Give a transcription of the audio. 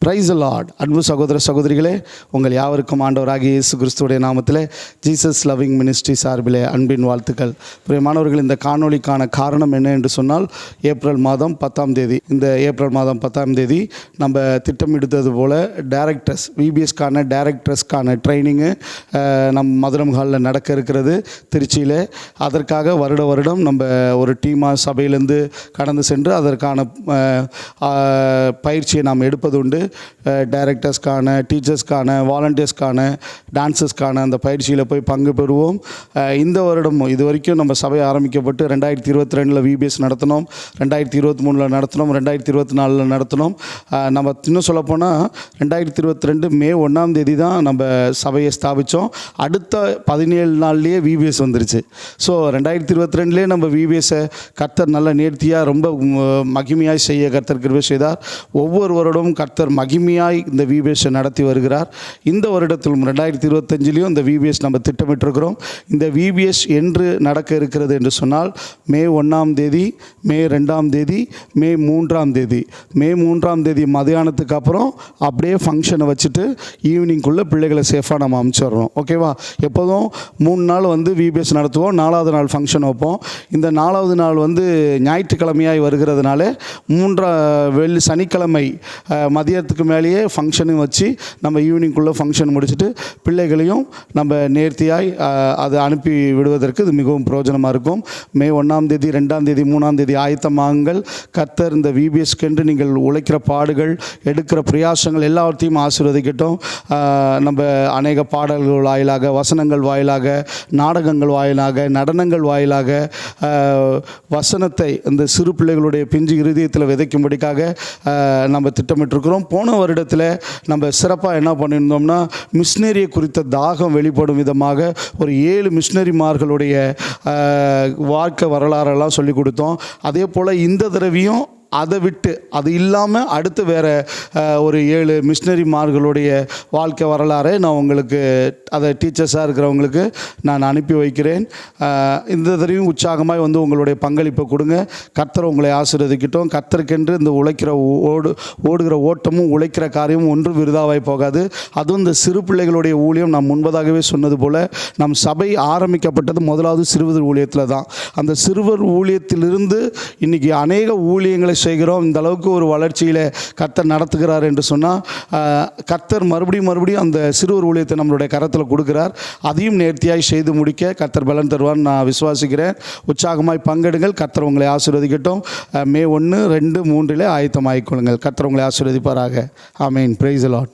Price the Lord. அன்பு சகோதர சகோதரிகளே, உங்கள் யாவருக்கும் ஆண்டவராகிய இயேசு கிறிஸ்துவுடைய நாமத்திலே ஜீசஸ் லவ்விங் மினிஸ்ட்ரி சார்பிலே அன்பின் வாழ்த்துக்கள். பிரியமானவர்கள், இந்த காணொளிக்கான காரணம் என்ன என்று சொன்னால், ஏப்ரல் மாதம் 10ஆம் தேதி, இந்த ஏப்ரல் மாதம் 10ஆம் தேதி நம்ம திட்டமிடுத்தது போல் டைரக்டர்ஸ், விபிஎஸ்க்கான டைரக்டர்ஸ்க்கான ட்ரைனிங்கு நம் மதுரம் ஹாலில் நடக்க இருக்கிறது திருச்சியில். அதற்காக வருடம் நம்ம ஒரு டீமாக சபையிலேருந்து கடந்து சென்று அதற்கான பயிற்சியை நாம் எடுப்பது உண்டு. டைரக்டர்ஸ்க்கான, டீச்சர்ஸ்க்கான, வாலண்டியர்ஸ்க்கான, டான்ஸர்ஸ்க்கான அந்த பயிற்சியில் போய் பங்கு பெறுவோம். இந்த வருடம் இது வரைக்கும் நம்ம சபை ஆரம்பிக்கப்பட்டு 2022 விபிஎஸ் நடத்தினோம், 2023 நடத்தினோம், 2024 நடத்தினோம். நம்ம இன்னும் சொல்லப்போனால் 2022 மே 1ஆம் தேதி தான் நம்ம சபையை ஸ்தாபித்தோம். அடுத்த 17 நாள்லேயே விபிஎஸ் வந்துருச்சு. ஸோ 2022 நம்ம விபிஎஸை கர்த்தர் நல்ல நேர்த்தியாக ரொம்ப மகிமையாக செய்ய கர்த்தர் கிருபை செய்தார். ஒவ்வொரு வருடமும் கர்த்தர் மகிமையாய் இந்த விபிஎஸ்ஸை நடத்தி வருகிறார். இந்த வருடத்திலும் 2025 இந்த விபிஎஸ் நம்ம திட்டமிட்டிருக்கிறோம். இந்த விபிஎஸ் என்று நடக்க இருக்கிறது என்று சொன்னால், மே 1ஆம் தேதி, மே 2ஆம் தேதி, மே 3ஆம் தேதி. மே 3ஆம் தேதி மதியானத்துக்கு அப்புறம் அப்படியே ஃபங்க்ஷனை வச்சுட்டு ஈவினிங்குள்ளே பிள்ளைகளை சேஃபாக நம்ம அனுப்பிச்சிடுறோம். ஓகேவா? எப்போதும் 3 நாள் விபிஎஸ் நடத்துவோம், 4ஆவது நாள் ஃபங்க்ஷன் வைப்போம். இந்த 4ஆவது நாள் ஞாயிற்றுக்கிழமையாய் வருகிறதுனால சனிக்கிழமை மதியத்துக்கு மேலேயே ஃபங்க்ஷனும் வச்சு நம்ம ஈவினிங்குள்ளே ஃபங்க்ஷன் முடிச்சுட்டு பிள்ளைகளையும் நம்ம நேர்த்தியாய் அதை அனுப்பி விடுவதற்கு இது மிகவும் பிரயோஜனமாக இருக்கும். மே 1ஆம் தேதி, 2ஆம் தேதி, 3ஆம் தேதி ஆயத்தமாகுங்கள். கர்த்தர் இந்த விபிஎஸ்கென்று நீங்கள் உழைக்கிற பாடுகள், எடுக்கிற பிரயாசங்கள் எல்லாத்தையும் ஆசீர்வதிக்கட்டும். நம்ம அநேக பாடல்கள் வாயிலாக, வசனங்கள் வாயிலாக, நாடகங்கள் வாயிலாக, நடனங்கள் வாயிலாக வசனத்தை இந்த சிறு பிள்ளைகளுடைய பிஞ்சு இருதயத்தில் விதைக்கும்படிக்காக நம்ம திட்டமிட்டிருக்கிறோம். போன வருடத்தில் நம்ம சிறப்பாக என்ன பண்ணியிருந்தோம்னா, மிஷினரியை குறித்த தாகம் வெளிப்படும் விதமாக ஒரு 7 மிஷினரிமார்களுடைய வாழ்க்கை வரலாறெல்லாம் சொல்லிக் கொடுத்தோம். அதே போல் இந்த தடவையும் அதை விட்டு, அது இல்லாமல் அடுத்து வேறு ஒரு 7 மிஷினரிமார்களுடைய வாழ்க்கை வரலாறை நான் உங்களுக்கு, அதை டீச்சர்ஸாக இருக்கிறவங்களுக்கு நான் அனுப்பி வைக்கிறேன். இந்த தடவையும் உற்சாகமாய் உங்களுடைய பங்களிப்பை கொடுங்க. கர்த்தர் உங்களை ஆசீர்வதிக்கட்டும். கர்த்தருக்கென்று இந்த ஓடுகிற ஓட்டமும் உழைக்கிற காரியமும் ஒன்றும் விருதாவாய் போகாது. அதுவும் இந்த சிறு பிள்ளைகளுடைய ஊழியம், நான் முன்பதாகவே சொன்னது போல், நம் சபை ஆரம்பிக்கப்பட்டது முதலாவது சிறுவர் ஊழியத்தில் தான். அந்த சிறுவர் ஊழியத்திலிருந்து இன்றைக்கி அநேக ஊழியங்களை செய்கிறோம். இந்த அளவுக்கு ஒரு வளர்ச்சியில் கர்த்தர் நடத்துகிறார் என்று சொன்னால், கர்த்தர் மறுபடியும் அந்த சிறுவர் ஊழியத்தை நம்மளுடைய கரத்தில் கொடுக்கிறார். அதையும் நேர்த்தியாய் செய்து முடிக்க கர்த்தர் பலன் தருவார் நான் விசுவாசிக்கிறேன். உற்சாகமாய் பங்கெடுங்கள். கர்த்தர் உங்களை ஆசீர்வதிக்கட்டும். மே 1, 2, 3 ஆயத்தமாகிக் கொள்ளுங்கள். கர்த்தர் உங்களை ஆசீர்வதிப்பாராக. ஆமென். Praise the Lord.